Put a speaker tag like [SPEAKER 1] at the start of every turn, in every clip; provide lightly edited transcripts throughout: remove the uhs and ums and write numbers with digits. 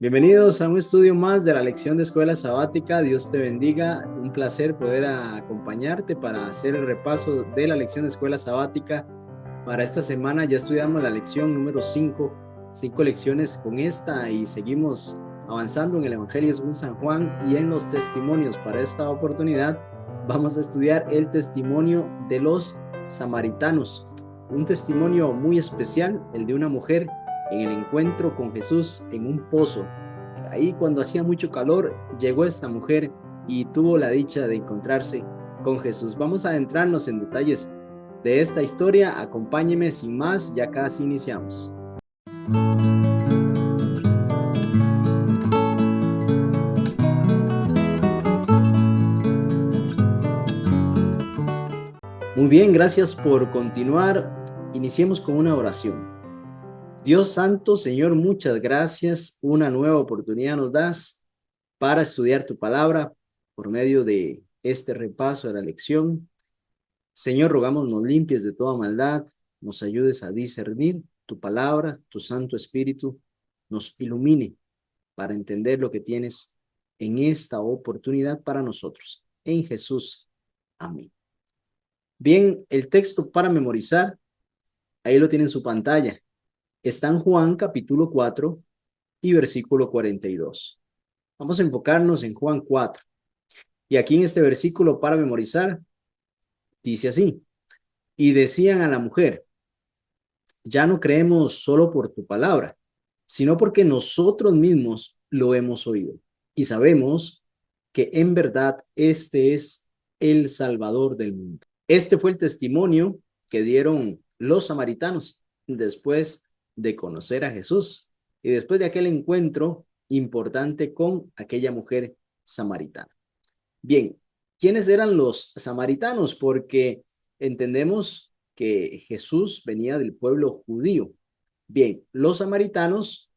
[SPEAKER 1] Bienvenidos a un estudio más de la lección de escuela sabática. Dios te bendiga. Un placer poder acompañarte para hacer el repaso de la lección de escuela sabática. Para esta semana ya estudiamos la lección número 5, 5 lecciones con esta y seguimos avanzando en el Evangelio según San Juan y en los testimonios. Para esta oportunidad vamos a estudiar el testimonio de los samaritanos, un testimonio muy especial, el de una mujer en el encuentro con Jesús en un pozo. Ahí cuando hacía mucho calor llegó esta mujer y tuvo la dicha de encontrarse con Jesús. Vamos a adentrarnos en detalles de esta historia. Acompáñeme sin más, ya casi iniciamos. Muy bien, gracias por continuar. Iniciemos con una oración. Dios Santo, Señor, muchas gracias. Una nueva oportunidad nos das para estudiar tu palabra por medio de este repaso de la lección. Señor, rogamos nos limpies de toda maldad, nos ayudes a discernir tu palabra, tu Santo Espíritu nos ilumine para entender lo que tienes en esta oportunidad para nosotros. En Jesús. Amén. Bien, el texto para memorizar, ahí lo tiene en su pantalla. Está en Juan capítulo 4 y versículo 42. Vamos a enfocarnos en Juan 4. Y aquí en este versículo para memorizar, dice así: y decían a la mujer, ya no creemos solo por tu palabra, sino porque nosotros mismos lo hemos oído y sabemos que en verdad este es el Salvador del mundo. Este fue el testimonio que dieron los samaritanos después de conocer a Jesús y después de aquel encuentro importante con aquella mujer samaritana. Bien, ¿quiénes eran los samaritanos? Porque entendemos que Jesús venía del pueblo judío. Bien, los samaritanos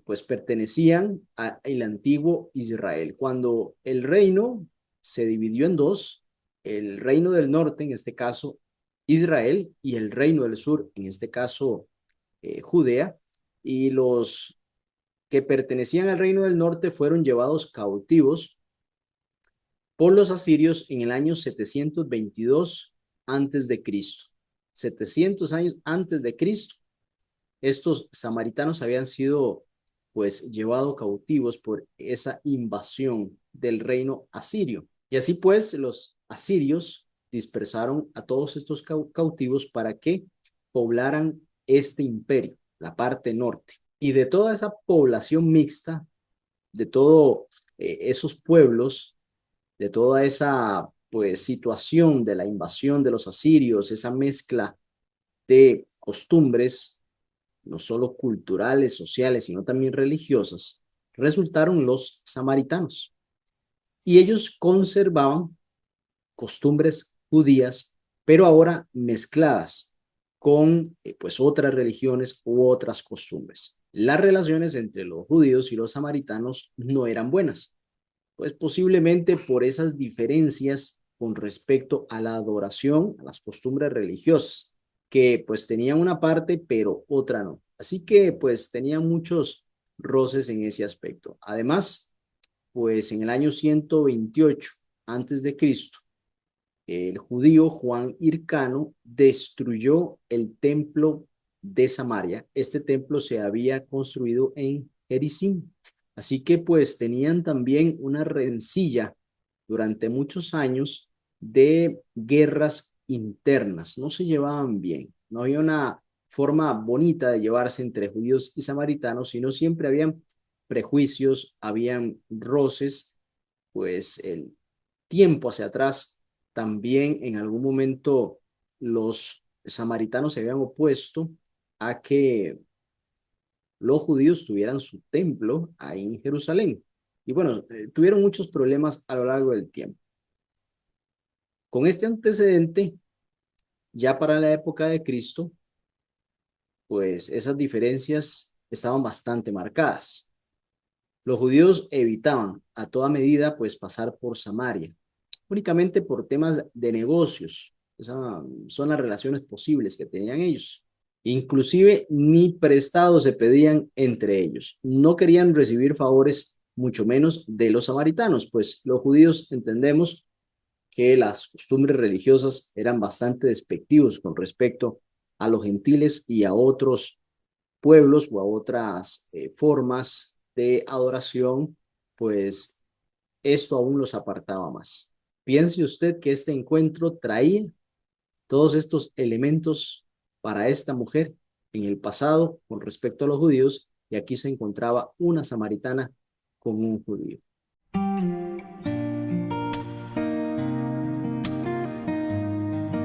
[SPEAKER 1] pues pertenecían al antiguo Israel. Cuando el reino se dividió en dos, el reino del norte, en este caso Israel, y el reino del sur, en este caso Judea, y los que pertenecían al reino del norte fueron llevados cautivos por los asirios en el año 722 antes de Cristo. 700 años antes de Cristo, estos samaritanos habían sido pues llevados cautivos por esa invasión del reino asirio. Y así pues los asirios dispersaron a todos estos cautivos para que poblaran este imperio, la parte norte. Y de toda esa población mixta, de todos esos pueblos, de toda esa pues situación de la invasión de los asirios, esa mezcla de costumbres, no solo culturales, sociales, sino también religiosas, resultaron los samaritanos. Y ellos conservaban costumbres judías, pero ahora mezcladas con pues otras religiones u otras costumbres. Las relaciones entre los judíos y los samaritanos no eran buenas, pues posiblemente por esas diferencias con respecto a la adoración, a las costumbres religiosas, que pues tenían una parte, pero otra no. Así que pues tenían muchos roces en ese aspecto. Además, pues en el año 128 antes de Cristo, el judío Juan Hircano destruyó el templo de Samaria. Este templo se había construido en Jericín. Así que pues tenían también una rencilla durante muchos años de guerras internas. No se llevaban bien. No había una forma bonita de llevarse entre judíos y samaritanos, sino siempre habían prejuicios, habían roces, pues el tiempo hacia atrás también en algún momento los samaritanos se habían opuesto a que los judíos tuvieran su templo ahí en Jerusalén. Y bueno, tuvieron muchos problemas a lo largo del tiempo. Con este antecedente, ya para la época de Cristo, pues esas diferencias estaban bastante marcadas. Los judíos evitaban a toda medida pues pasar por Samaria, únicamente por temas de negocios. Esas son las relaciones posibles que tenían ellos. Inclusive ni prestados se pedían entre ellos. No querían recibir favores, mucho menos de los samaritanos, pues los judíos entendemos que las costumbres religiosas eran bastante despectivos con respecto a los gentiles y a otros pueblos o a otras formas de adoración, pues esto aún los apartaba más. Piense usted que este encuentro traía todos estos elementos para esta mujer en el pasado con respecto a los judíos, y aquí se encontraba una samaritana con un judío.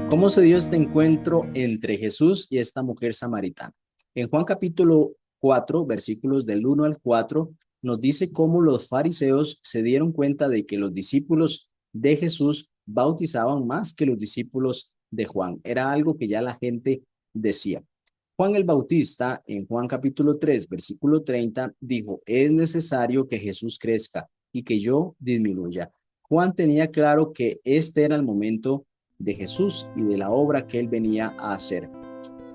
[SPEAKER 1] ¿Cómo se dio este encuentro entre Jesús y esta mujer samaritana? En Juan capítulo 4, versículos del 1 al 4, nos dice cómo los fariseos se dieron cuenta de que los discípulos de Jesús bautizaban más que los discípulos de Juan. Era algo que ya la gente decía. Juan el Bautista, en Juan capítulo 3, versículo 30, dijo, es necesario que Jesús crezca y que yo disminuya. Juan tenía claro que este era el momento de Jesús y de la obra que él venía a hacer.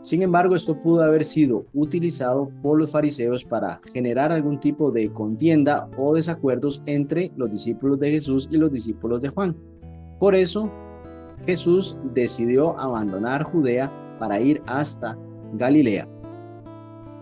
[SPEAKER 1] Sin embargo, esto pudo haber sido utilizado por los fariseos para generar algún tipo de contienda o desacuerdos entre los discípulos de Jesús y los discípulos de Juan. Por eso, Jesús decidió abandonar Judea para ir hasta Galilea.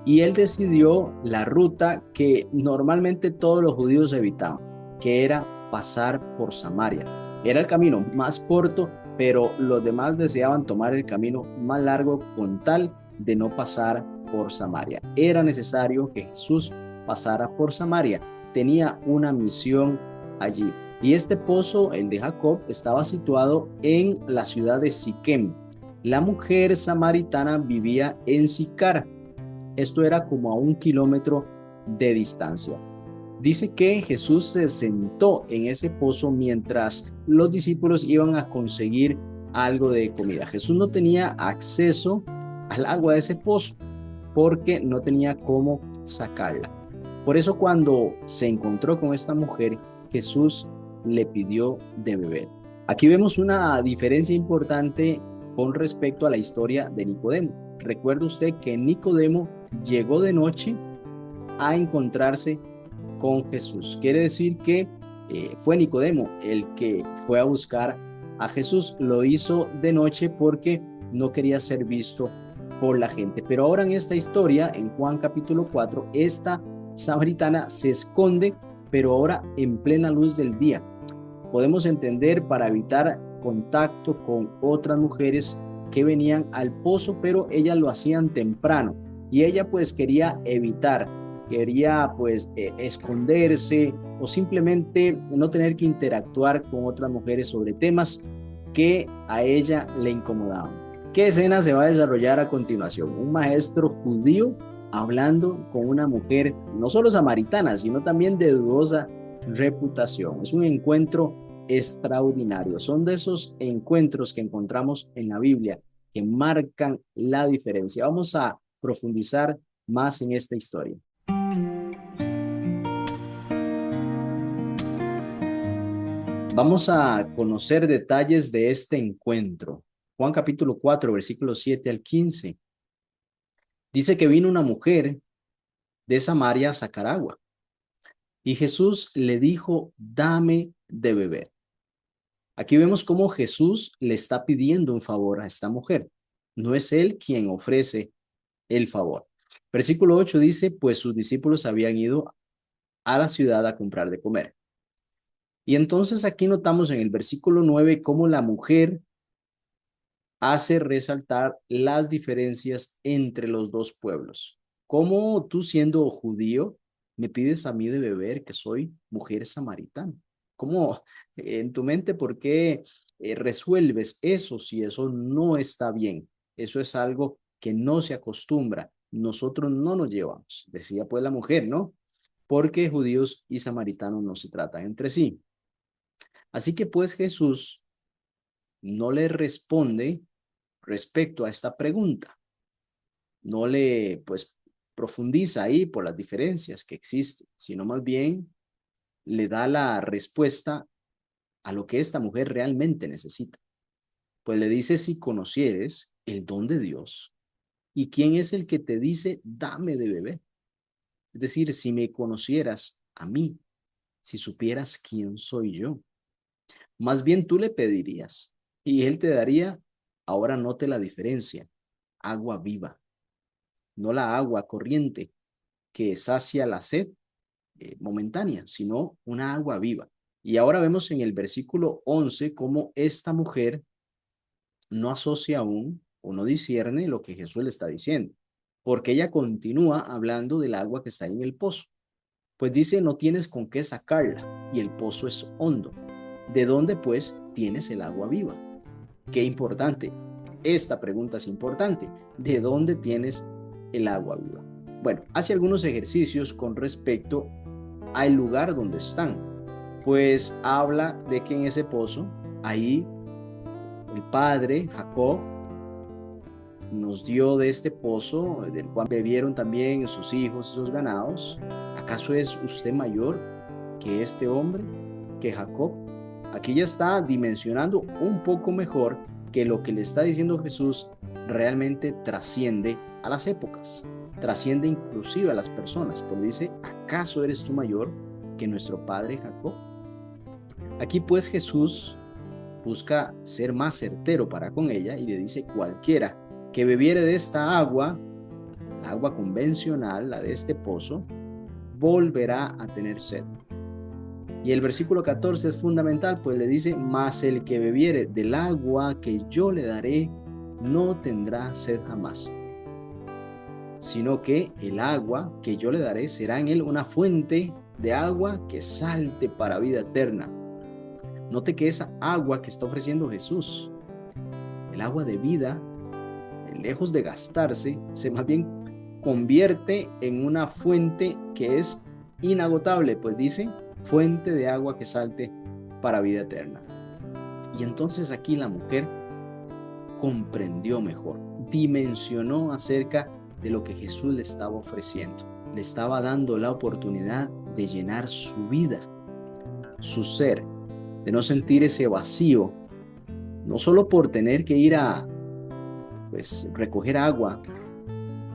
[SPEAKER 1] Y él decidió la ruta que normalmente todos los judíos evitaban, que era pasar por Samaria. Era el camino más corto, pero los demás deseaban tomar el camino más largo con tal de no pasar por Samaria. Era necesario que Jesús pasara por Samaria. Tenía una misión allí. Y este pozo, el de Jacob, estaba situado en la ciudad de Siquem. La mujer samaritana vivía en Sicar. Esto era como a 1 kilómetro de distancia. Dice que Jesús se sentó en ese pozo mientras los discípulos iban a conseguir algo de comida. Jesús no tenía acceso al agua de ese pozo porque no tenía cómo sacarla. Por eso cuando se encontró con esta mujer, Jesús le pidió de beber. Aquí vemos una diferencia importante con respecto a la historia de Nicodemo. Recuerde usted que Nicodemo llegó de noche a encontrarse con Jesús. Quiere decir que fue Nicodemo el que fue a buscar a Jesús. Lo hizo de noche porque no quería ser visto por la gente. Pero ahora en esta historia, en Juan capítulo 4, esta samaritana se esconde, pero ahora en plena luz del día. Podemos entender para evitar contacto con otras mujeres que venían al pozo, pero ellas lo hacían temprano y ella pues quería evitar, quería pues esconderse o simplemente no tener que interactuar con otras mujeres sobre temas que a ella le incomodaban. ¿Qué escena se va a desarrollar a continuación? Un maestro judío hablando con una mujer no solo samaritana, sino también de dudosa reputación. Es un encuentro extraordinario. Son de esos encuentros que encontramos en la Biblia que marcan la diferencia. Vamos a profundizar más en esta historia. Vamos a conocer detalles de este encuentro. Juan capítulo 4, versículos 7 al 15. Dice que vino una mujer de Samaria a sacar agua. Y Jesús le dijo, dame de beber. Aquí vemos cómo Jesús le está pidiendo un favor a esta mujer. No es él quien ofrece el favor. Versículo 8 dice, pues sus discípulos habían ido a la ciudad a comprar de comer. Y entonces aquí notamos en el versículo 9 cómo la mujer hace resaltar las diferencias entre los dos pueblos. ¿Cómo tú siendo judío me pides a mí de beber que soy mujer samaritana? ¿Cómo en tu mente por qué resuelves eso si eso no está bien? Eso es algo que no se acostumbra. Nosotros no nos llevamos, decía pues la mujer, ¿no? Porque judíos y samaritanos no se tratan entre sí. Así que pues Jesús no le responde respecto a esta pregunta. No le, pues, profundiza ahí por las diferencias que existen, sino más bien le da la respuesta a lo que esta mujer realmente necesita. Pues le dice, si conocieres el don de Dios ¿Y quién es el que te dice, dame de beber? Es decir, si me conocieras a mí, si supieras quién soy yo, más bien tú le pedirías y él te daría, ahora note la diferencia, agua viva, no la agua corriente que sacia la sed momentánea, sino una agua viva. Y ahora vemos en el versículo 11 cómo esta mujer no asocia aún o no discierne lo que Jesús le está diciendo, porque ella continúa hablando del agua que está ahí en el pozo. Pues dice, no tienes con qué sacarla y el pozo es hondo. ¿De dónde pues tienes el agua viva? Qué importante. Esta pregunta es importante. ¿De dónde tienes el agua viva? Bueno, hace algunos ejercicios con respecto al lugar donde están. Pues habla de que en ese pozo, ahí el padre Jacob nos dio de este pozo, del cual bebieron también sus hijos y sus ganados. ¿Acaso es usted mayor que este hombre, que Jacob? Aquí ya está dimensionando un poco mejor que lo que le está diciendo Jesús realmente trasciende a las épocas, trasciende inclusive a las personas, porque dice, ¿acaso eres tú mayor que nuestro padre Jacob? Aquí pues Jesús busca ser más certero para con ella y le dice, cualquiera que bebiere de esta agua, la agua convencional, la de este pozo, volverá a tener sed. Y el versículo 14 es fundamental, pues le dice, mas el que bebiere del agua que yo le daré, no tendrá sed jamás, sino que el agua que yo le daré será en él una fuente de agua que salte para vida eterna. Note que esa agua que está ofreciendo Jesús, el agua de vida, lejos de gastarse, se más bien convierte en una fuente que es inagotable, pues dice, fuente de agua que salte para vida eterna. Y entonces aquí la mujer comprendió mejor, dimensionó acerca de lo que Jesús le estaba ofreciendo. Le estaba dando la oportunidad de llenar su vida, su ser, de no sentir ese vacío, no solo por tener que ir a recoger agua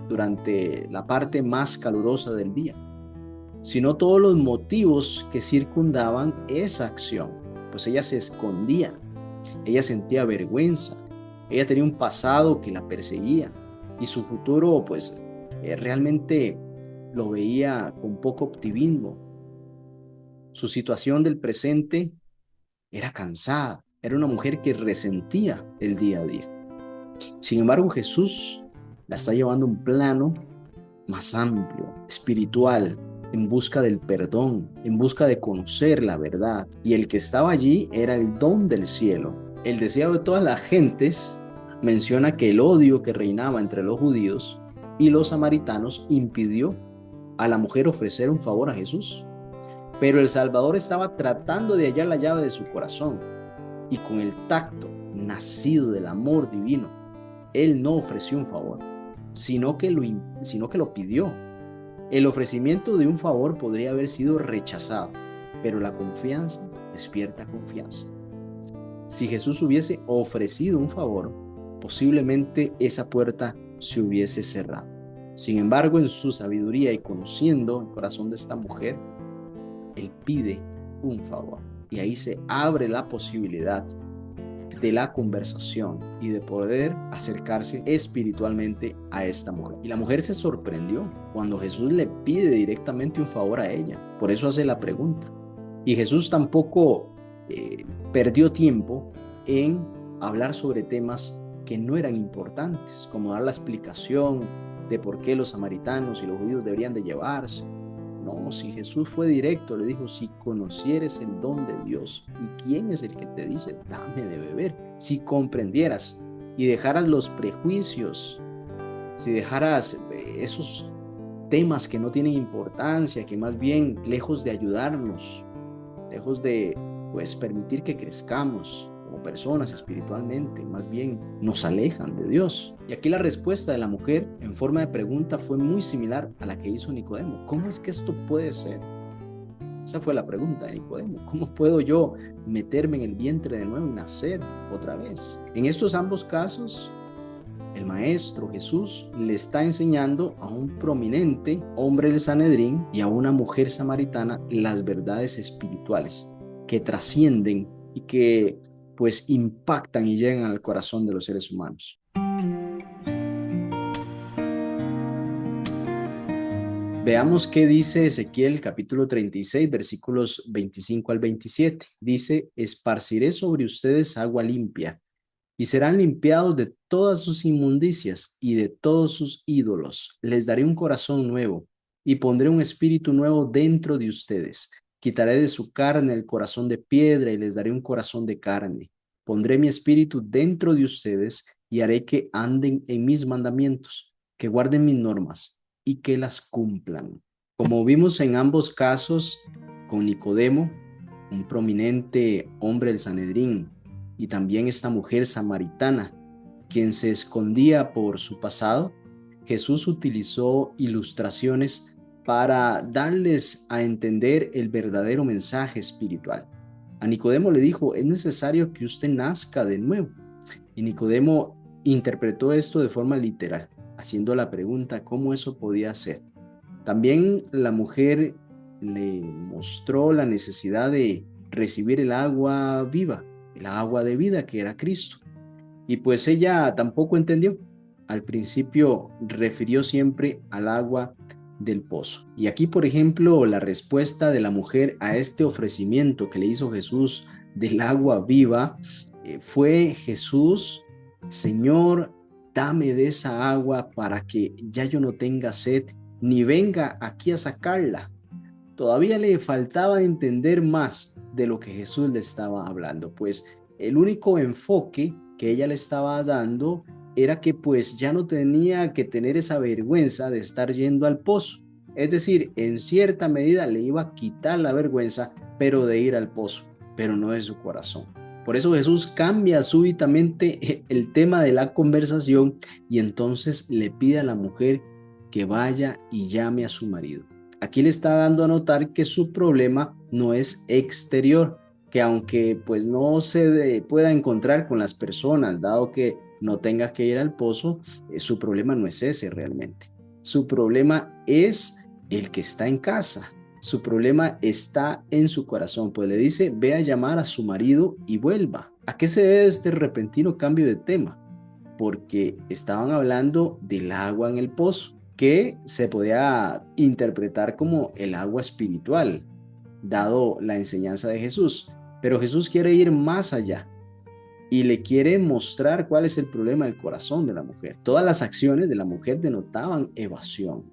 [SPEAKER 1] durante la parte más calurosa del día, sino todos los motivos que circundaban esa acción. Pues ella se escondía, ella sentía vergüenza, ella tenía un pasado que la perseguía y su futuro realmente lo veía con poco optimismo. Su situación del presente era cansada, era una mujer que resentía el día a día. Sin embargo, Jesús la está llevando a un plano más amplio, espiritual, en busca del perdón, en busca de conocer la verdad. Y el que estaba allí era el don del cielo. El deseo de todas las gentes menciona que el odio que reinaba entre los judíos y los samaritanos impidió a la mujer ofrecer un favor a Jesús. Pero el Salvador estaba tratando de hallar la llave de su corazón y con el tacto nacido del amor divino, él no ofreció un favor, sino que lo pidió. El ofrecimiento de un favor podría haber sido rechazado, pero la confianza despierta confianza. Si Jesús hubiese ofrecido un favor, posiblemente esa puerta se hubiese cerrado. Sin embargo, en su sabiduría y conociendo el corazón de esta mujer, él pide un favor. Y ahí se abre la posibilidad de la conversación y de poder acercarse espiritualmente a esta mujer. Y la mujer se sorprendió cuando Jesús le pide directamente un favor a ella. Por eso hace la pregunta. Y Jesús tampoco perdió tiempo en hablar sobre temas que no eran importantes, como dar la explicación de por qué los samaritanos y los judíos deberían de llevarse. No, si Jesús fue directo, le dijo, si conocieres el don de Dios y quién es el que te dice, dame de beber, si comprendieras y dejaras los prejuicios, si dejaras esos temas que no tienen importancia, que más bien lejos de ayudarnos, lejos de permitir que crezcamos como personas espiritualmente, más bien nos alejan de Dios. Y aquí la respuesta de la mujer en forma de pregunta fue muy similar a la que hizo Nicodemo. ¿Cómo es que esto puede ser? Esa fue la pregunta de Nicodemo. ¿Cómo puedo yo meterme en el vientre de nuevo y nacer otra vez? En estos ambos casos, el maestro Jesús le está enseñando a un prominente hombre del Sanedrín y a una mujer samaritana las verdades espirituales que trascienden y que pues impactan y llegan al corazón de los seres humanos. Veamos qué dice Ezequiel capítulo 36, versículos 25 al 27. Dice: esparciré sobre ustedes agua limpia, y serán limpiados de todas sus inmundicias y de todos sus ídolos. Les daré un corazón nuevo y pondré un espíritu nuevo dentro de ustedes. Quitaré de su carne el corazón de piedra y les daré un corazón de carne. Pondré mi espíritu dentro de ustedes y haré que anden en mis mandamientos, que guarden mis normas y que las cumplan. Como vimos en ambos casos con Nicodemo, un prominente hombre del Sanedrín, y también esta mujer samaritana, quien se escondía por su pasado, Jesús utilizó ilustraciones para darles a entender el verdadero mensaje espiritual. A Nicodemo le dijo: es necesario que usted nazca de nuevo. Y Nicodemo interpretó esto de forma literal, haciendo la pregunta cómo eso podía ser. También la mujer le mostró la necesidad de recibir el agua viva, el agua de vida que era Cristo. Y pues ella tampoco entendió. Al principio refirió siempre al agua del pozo. Y aquí, por ejemplo, la respuesta de la mujer a este ofrecimiento que le hizo Jesús del agua viva fue: Jesús, Señor, dame de esa agua para que ya yo no tenga sed ni venga aquí a sacarla. Todavía le faltaba entender más de lo que Jesús le estaba hablando, pues el único enfoque que ella le estaba dando era que pues ya no tenía que tener esa vergüenza de estar yendo al pozo. Es decir, en cierta medida le iba a quitar la vergüenza, pero de ir al pozo, pero no de su corazón. Por eso Jesús cambia súbitamente el tema de la conversación y entonces le pide a la mujer que vaya y llame a su marido. Aquí le está dando a notar que su problema no es exterior, que aunque pues no se pueda encontrar con las personas, dado que no tenga que ir al pozo, su problema no es ese realmente. Su problema es el que está en casa. Su problema está en su corazón, pues le dice: ve a llamar a su marido y vuelva. ¿A qué se debe este repentino cambio de tema? Porque estaban hablando del agua en el pozo, que se podía interpretar como el agua espiritual, dado la enseñanza de Jesús. Pero Jesús quiere ir más allá y le quiere mostrar cuál es el problema del corazón de la mujer. Todas las acciones de la mujer denotaban evasión.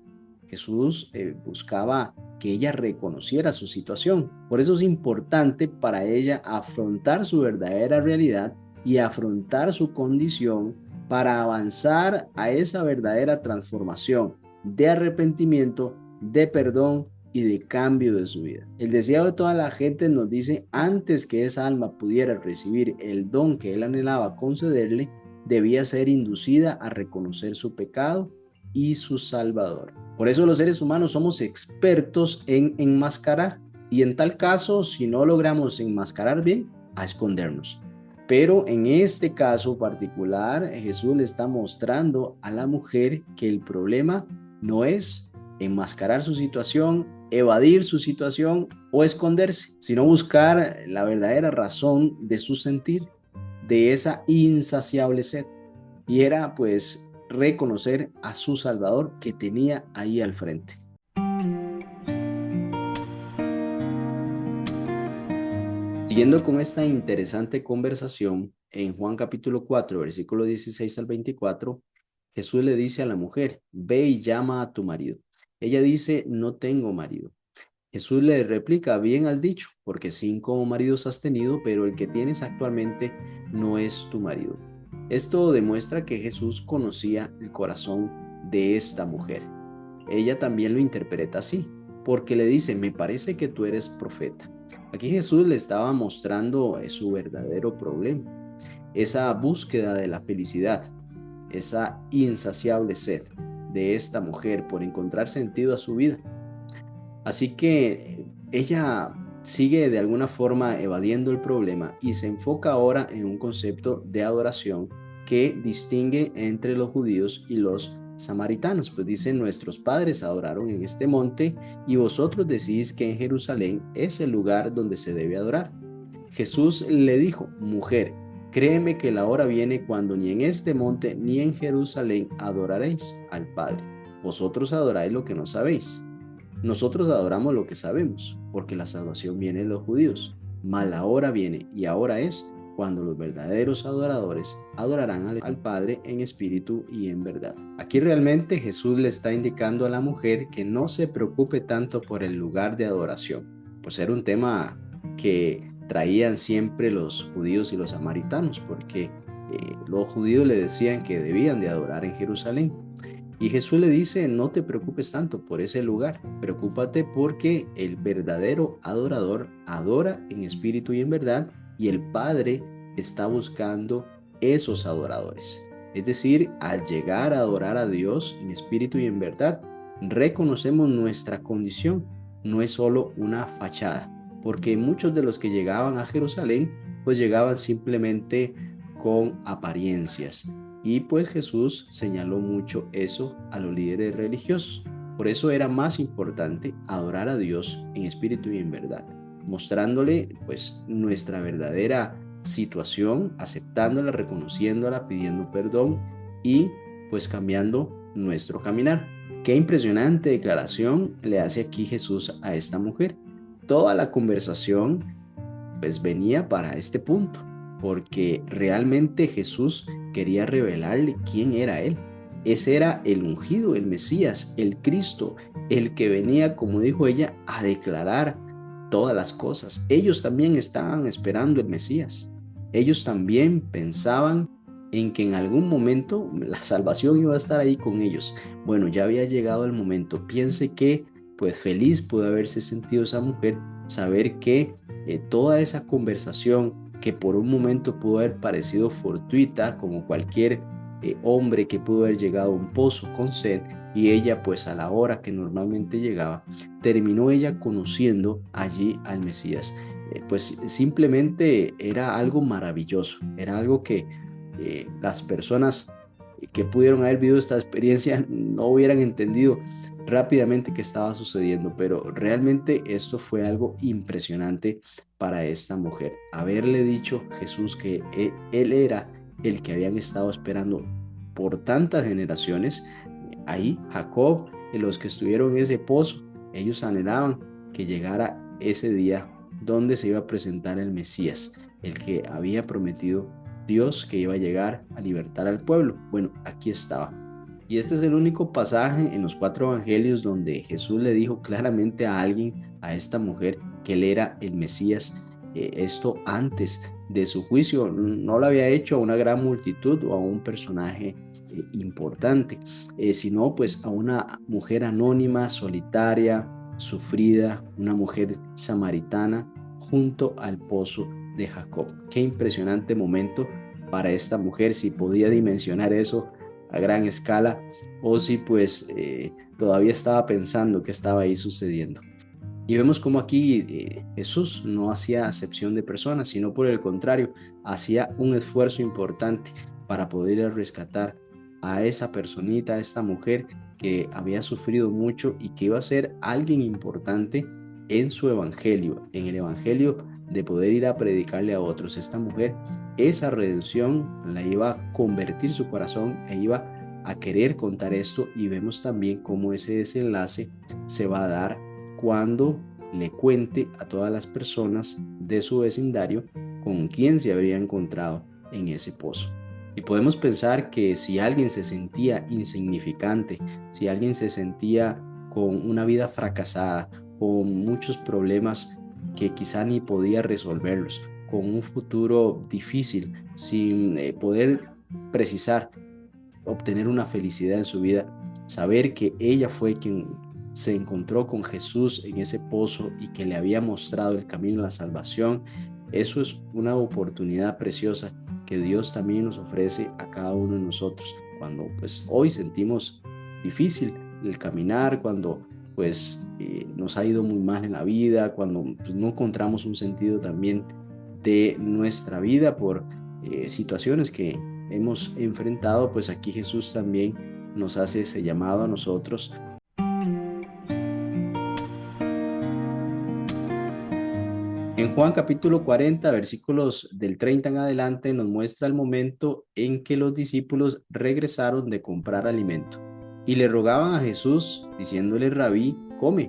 [SPEAKER 1] Jesús buscaba que ella reconociera su situación. Por eso es importante para ella afrontar su verdadera realidad y afrontar su condición para avanzar a esa verdadera transformación de arrepentimiento, de perdón y de cambio de su vida. El deseo de toda la gente nos dice: antes que esa alma pudiera recibir el don que él anhelaba concederle, debía ser inducida a reconocer su pecado y su Salvador. Por eso los seres humanos somos expertos en enmascarar, y en tal caso, si no logramos enmascarar bien, a escondernos. Pero en este caso particular, Jesús le está mostrando a la mujer que el problema no es enmascarar su situación, evadir su situación o esconderse, sino buscar la verdadera razón de su sentir, de esa insaciable sed. Y era pues reconocer a su Salvador que tenía ahí al frente. Siguiendo con esta interesante conversación, en Juan capítulo 4, versículo 16 al 24, Jesús le dice a la mujer: ve y llama a tu marido. Ella dice: no tengo marido. Jesús le replica: bien has dicho, porque 5 maridos has tenido, pero el que tienes actualmente no es tu marido. Esto demuestra que Jesús conocía el corazón de esta mujer. Ella también lo interpreta así, porque le dice: me parece que tú eres profeta. Aquí Jesús le estaba mostrando su verdadero problema, esa búsqueda de la felicidad, esa insaciable sed de esta mujer por encontrar sentido a su vida. Así que ella sigue de alguna forma evadiendo el problema y se enfoca ahora en un concepto de adoración que distingue entre los judíos y los samaritanos. Pues dice, nuestros padres adoraron en este monte y vosotros decís que en Jerusalén es el lugar donde se debe adorar. Jesús le dijo, mujer, créeme que la hora viene cuando ni en este monte ni en Jerusalén adoraréis al Padre. Vosotros adoráis lo que no sabéis. Nosotros adoramos lo que sabemos, porque la salvación viene de los judíos. Mas la hora viene y ahora es cuando los verdaderos adoradores adorarán al Padre en espíritu y en verdad. Aquí realmente Jesús le está indicando a la mujer que no se preocupe tanto por el lugar de adoración, pues era un tema que traían siempre los judíos y los samaritanos, porque los judíos le decían que debían de adorar en Jerusalén. Y Jesús le dice, no te preocupes tanto por ese lugar, preocúpate porque el verdadero adorador adora en espíritu y en verdad, y el Padre está buscando esos adoradores. Es decir, al llegar a adorar a Dios en espíritu y en verdad, reconocemos nuestra condición, no es solo una fachada, porque muchos de los que llegaban a Jerusalén, pues llegaban simplemente con apariencias. Y pues Jesús señaló mucho eso a los líderes religiosos. Por eso era más importante adorar a Dios en espíritu y en verdad, mostrándole pues nuestra verdadera situación, aceptándola, reconociéndola, pidiendo perdón y pues cambiando nuestro caminar. Qué impresionante declaración le hace aquí Jesús a esta mujer. Toda la conversación pues venía para este punto, porque realmente Jesús quería revelarle quién era él. Ese era el ungido, el Mesías, el Cristo, el que venía, como dijo ella, a declarar todas las cosas. Ellos también estaban esperando el Mesías. Ellos también pensaban en que en algún momento la salvación iba a estar ahí con ellos. Bueno, ya había llegado el momento. Piense que, pues feliz pudo haberse sentido esa mujer, saber que toda esa conversación que por un momento pudo haber parecido fortuita, como cualquier hombre que pudo haber llegado a un pozo con sed, y ella pues a la hora que normalmente llegaba, terminó ella conociendo allí al Mesías. Pues simplemente era algo maravilloso, era algo que las personas que pudieron haber vivido esta experiencia no hubieran entendido rápidamente qué estaba sucediendo, pero realmente esto fue algo impresionante para esta mujer. Haberle dicho Jesús que él era el que habían estado esperando por tantas generaciones. Ahí Jacob y los que estuvieron en ese pozo, ellos anhelaban que llegara ese día donde se iba a presentar el Mesías, el que había prometido Dios que iba a llegar a libertar al pueblo. Bueno, aquí estaba. Y este es el único pasaje en los 4 evangelios donde Jesús le dijo claramente a alguien, a esta mujer, que él era el Mesías. Esto antes de su juicio no lo había hecho a una gran multitud o a un personaje importante, sino pues a una mujer anónima, solitaria, sufrida, una mujer samaritana junto al pozo de Jacob. Qué impresionante momento para esta mujer, si podía dimensionar eso a gran escala o si pues todavía estaba pensando qué estaba ahí sucediendo. Y vemos como aquí Jesús no hacía acepción de personas, sino por el contrario, hacía un esfuerzo importante para poder rescatar a esa personita, a esta mujer que había sufrido mucho y que iba a ser alguien importante en su evangelio, en el evangelio de poder ir a predicarle a otros. Esta mujer, esa redención la iba a convertir su corazón e iba a querer contar esto, y vemos también cómo ese desenlace se va a dar cuando le cuente a todas las personas de su vecindario con quién se habría encontrado en ese pozo. Y podemos pensar que si alguien se sentía insignificante, si alguien se sentía con una vida fracasada, con muchos problemas que quizá ni podía resolverlos, con un futuro difícil, sin poder precisar obtener una felicidad en su vida, saber que ella fue quien se encontró con Jesús en ese pozo y que le había mostrado el camino a la salvación, eso es una oportunidad preciosa que Dios también nos ofrece a cada uno de nosotros. Cuando pues hoy sentimos difícil el caminar, cuando pues nos ha ido muy mal en la vida, cuando pues, no encontramos un sentido también de nuestra vida por situaciones que hemos enfrentado, pues aquí Jesús también nos hace ese llamado a nosotros. En Juan capítulo 40, versículos del 30 en adelante, nos muestra el momento en que los discípulos regresaron de comprar alimento y le rogaban a Jesús, diciéndole, Rabí, come.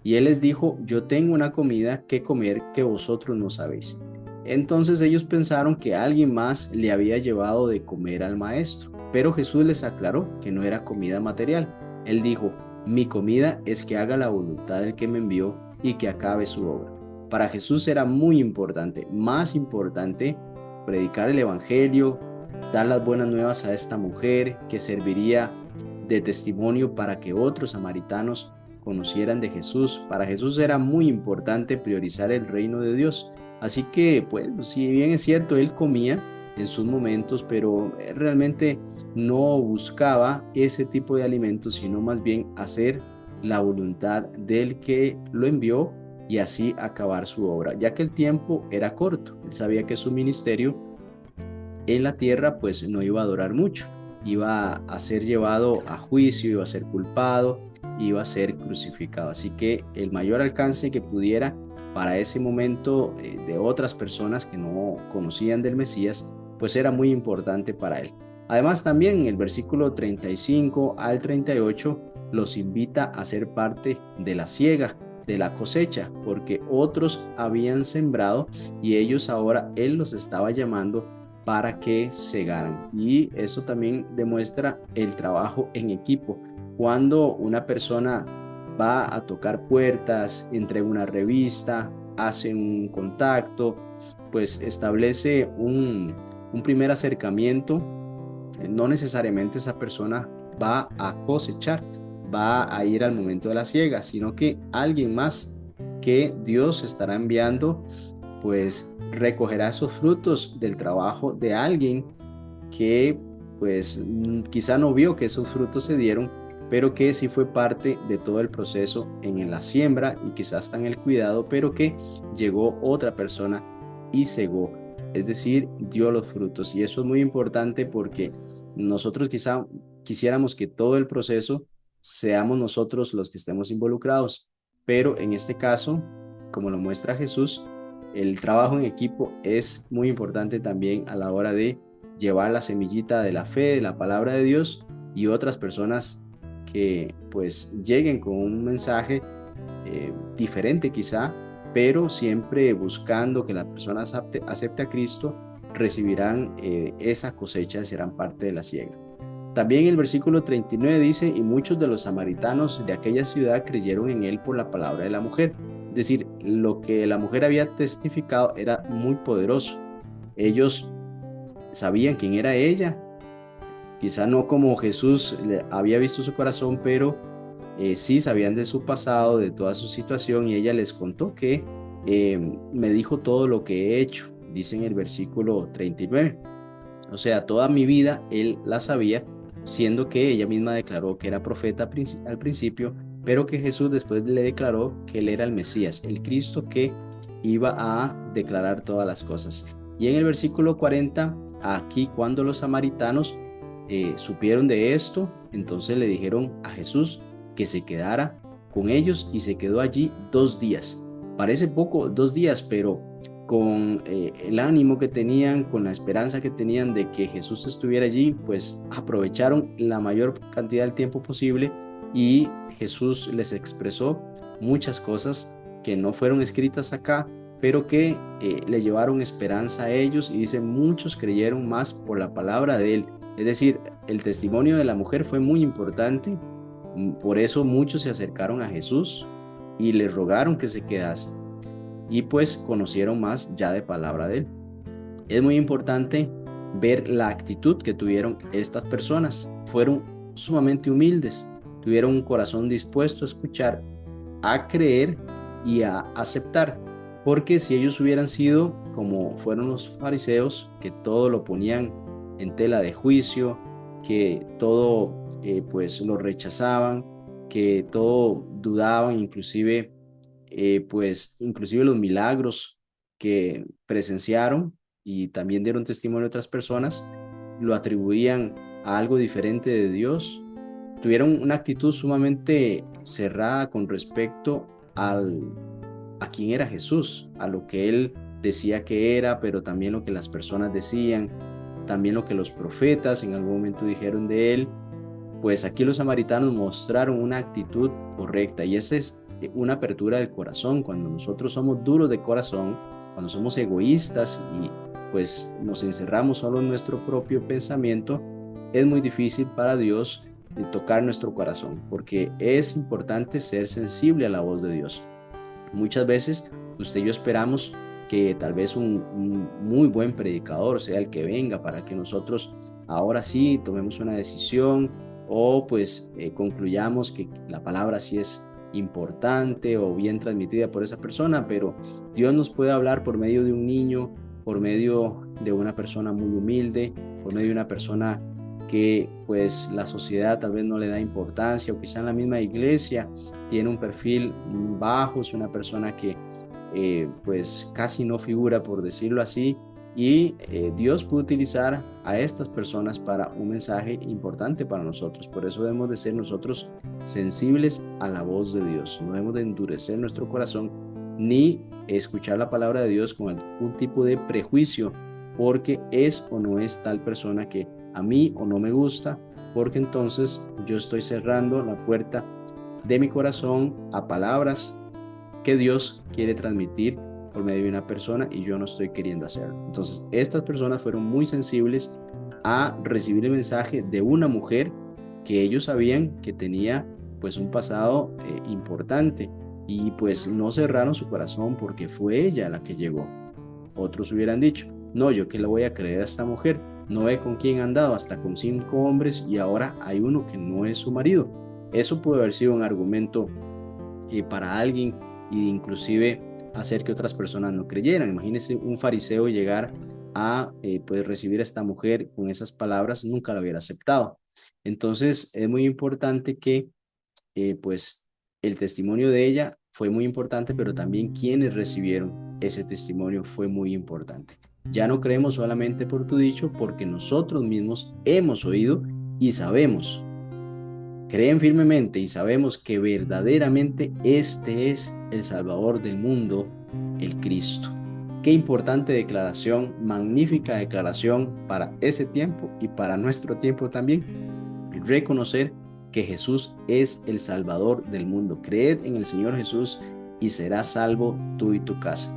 [SPEAKER 1] Y él les dijo, yo tengo una comida que comer que vosotros no sabéis. Entonces ellos pensaron que alguien más le había llevado de comer al maestro, pero Jesús les aclaró que no era comida material. Él dijo, mi comida es que haga la voluntad del que me envió y que acabe su obra. Para Jesús era muy importante, más importante, predicar el evangelio, dar las buenas nuevas a esta mujer que serviría de testimonio para que otros samaritanos conocieran de Jesús. Para Jesús era muy importante priorizar el reino de Dios. Así que, pues, si bien es cierto, él comía en sus momentos, pero realmente no buscaba ese tipo de alimentos, sino más bien hacer la voluntad del que lo envió y así acabar su obra, ya que el tiempo era corto. Él sabía que su ministerio en la tierra pues no iba a durar mucho, iba a ser llevado a juicio, iba a ser culpado, iba a ser crucificado. Así que el mayor alcance que pudiera para ese momento de otras personas que no conocían del Mesías, pues era muy importante para él. Además también en el versículo 35 al 38 los invita a ser parte de la siega, de la cosecha, porque otros habían sembrado y ellos ahora él los estaba llamando para que segaran. Y eso también demuestra el trabajo en equipo. Cuando una persona va a tocar puertas, entrega una revista, hace un contacto, pues establece un primer acercamiento, no necesariamente esa persona va a cosechar, va a ir al momento de la siega, sino que alguien más que Dios estará enviando pues recogerá esos frutos del trabajo de alguien que pues quizá no vio que esos frutos se dieron, pero que sí fue parte de todo el proceso en la siembra y quizás está en el cuidado, pero que llegó otra persona y cegó, es decir, dio los frutos. Y eso es muy importante porque nosotros quizá quisiéramos que todo el proceso seamos nosotros los que estemos involucrados, pero en este caso, como lo muestra Jesús, el trabajo en equipo es muy importante también a la hora de llevar la semillita de la fe, de la palabra de Dios y otras personas que pues lleguen con un mensaje diferente quizá, pero siempre buscando que la persona acepte a Cristo, recibirán esa cosecha y serán parte de la siega. También el versículo 39 dice, y muchos de los samaritanos de aquella ciudad creyeron en él por la palabra de la mujer. Es decir, lo que la mujer había testificado era muy poderoso. Ellos sabían quién era ella, quizá no como Jesús había visto su corazón, pero sí sabían de su pasado, de toda su situación, y ella les contó que me dijo todo lo que he hecho, dice en el versículo 39. O sea, toda mi vida él la sabía, siendo que ella misma declaró que era profeta al principio, pero que Jesús después le declaró que él era el Mesías, el Cristo que iba a declarar todas las cosas. Y en el versículo 40, aquí cuando los samaritanos supieron de esto, entonces le dijeron a Jesús que se quedara con ellos y se quedó allí 2 días. Parece poco, 2 días, pero con el ánimo que tenían, con la esperanza que tenían de que Jesús estuviera allí, pues aprovecharon la mayor cantidad del tiempo posible y Jesús les expresó muchas cosas que no fueron escritas acá, pero que le llevaron esperanza a ellos y dice, muchos creyeron más por la palabra de él. Es decir, el testimonio de la mujer fue muy importante, por eso muchos se acercaron a Jesús y le rogaron que se quedase y pues conocieron más ya de palabra de él. Es muy importante ver la actitud que tuvieron estas personas. Fueron sumamente humildes, tuvieron un corazón dispuesto a escuchar, a creer y a aceptar. Porque si ellos hubieran sido como fueron los fariseos, que todo lo ponían en tela de juicio, que todo pues lo rechazaban, que todo dudaban, inclusive pues inclusive los milagros que presenciaron y también dieron testimonio a otras personas, lo atribuían a algo diferente de Dios. Tuvieron una actitud sumamente cerrada con respecto a quién era Jesús, a lo que él decía que era, pero también lo que las personas decían, también lo que los profetas en algún momento dijeron de él. Pues aquí los samaritanos mostraron una actitud correcta, y esa es una apertura del corazón. Cuando nosotros somos duros de corazón, cuando somos egoístas y pues nos encerramos solo en nuestro propio pensamiento, es muy difícil para Dios tocar nuestro corazón, porque es importante ser sensible a la voz de Dios. Muchas veces usted y yo esperamos que tal vez un muy buen predicador sea el que venga para que nosotros ahora sí tomemos una decisión, o pues concluyamos que la palabra sí es importante o bien transmitida por esa persona. Pero Dios nos puede hablar por medio de un niño, por medio de una persona muy humilde, por medio de una persona que pues la sociedad tal vez no le da importancia, o quizá en la misma iglesia tiene un perfil bajo, es una persona que pues casi no figura, por decirlo así, y Dios puede utilizar a estas personas para un mensaje importante para nosotros. Por eso debemos de ser nosotros sensibles a la voz de Dios, no debemos de endurecer nuestro corazón ni escuchar la palabra de Dios con algún tipo de prejuicio, porque es o no es tal persona que a mí o no me gusta, porque entonces yo estoy cerrando la puerta de mi corazón a palabras que Dios quiere transmitir por medio de una persona y yo no estoy queriendo hacerlo. Entonces, estas personas fueron muy sensibles a recibir el mensaje de una mujer que ellos sabían que tenía pues un pasado importante, y pues no cerraron su corazón porque fue ella la que llegó. Otros hubieran dicho, no, yo qué le voy a creer a esta mujer, no ve con quién ha andado, hasta con 5 hombres, y ahora hay uno que no es su marido. Eso puede haber sido un argumento para alguien, e inclusive hacer que otras personas no creyeran. Imagínese un fariseo llegar a pues recibir a esta mujer con esas palabras, nunca la hubiera aceptado. Entonces es muy importante que pues el testimonio de ella fue muy importante, pero también quienes recibieron ese testimonio fue muy importante. Ya no creemos solamente por tu dicho, porque nosotros mismos hemos oído y sabemos, creen firmemente y sabemos que verdaderamente este es el Salvador del mundo, el Cristo. Qué importante declaración, magnífica declaración para ese tiempo y para nuestro tiempo también. Reconocer que Jesús es el Salvador del mundo. Creed en el Señor Jesús y serás salvo tú y tu casa.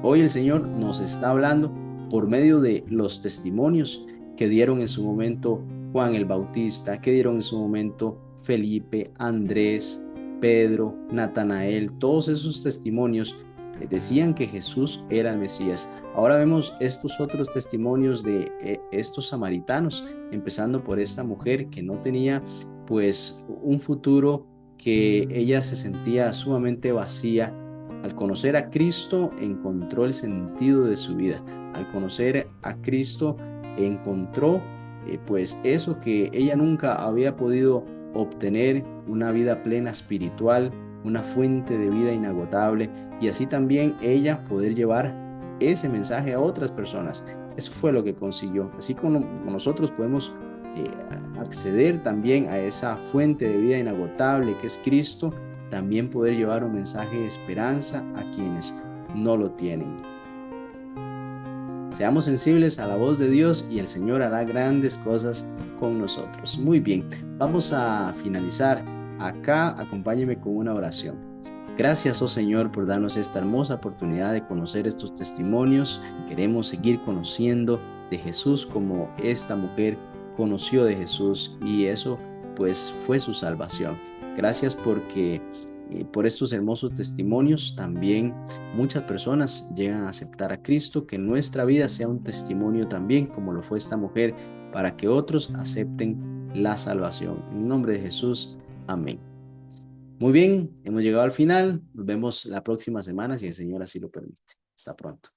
[SPEAKER 1] Hoy el Señor nos está hablando por medio de los testimonios que dieron en su momento Juan el Bautista, que dieron en su momento Felipe, Andrés, Pedro, Natanael. Todos esos testimonios decían que Jesús era el Mesías. Ahora vemos estos otros testimonios de estos samaritanos, empezando por esta mujer que no tenía pues un futuro, que ella se sentía sumamente vacía. Al conocer a Cristo encontró el sentido de su vida. Al conocer a Cristo encontró pues eso que ella nunca había podido obtener, una vida plena espiritual, una fuente de vida inagotable, y así también ella poder llevar ese mensaje a otras personas. Eso fue lo que consiguió. Así como nosotros podemos acceder también a esa fuente de vida inagotable que es Cristo, también poder llevar un mensaje de esperanza a quienes no lo tienen. Seamos sensibles a la voz de Dios y el Señor hará grandes cosas con nosotros. Muy bien, vamos a finalizar acá. Acompáñeme con una oración. Gracias, oh Señor, por darnos esta hermosa oportunidad de conocer estos testimonios. Queremos seguir conociendo de Jesús como esta mujer conoció de Jesús, y eso pues fue su salvación. Gracias porque por estos hermosos testimonios también muchas personas llegan a aceptar a Cristo. Que nuestra vida sea un testimonio también, como lo fue esta mujer, para que otros acepten la salvación. En nombre de Jesús, amén. Muy bien, hemos llegado al final. Nos vemos la próxima semana, si el Señor así lo permite. Hasta pronto.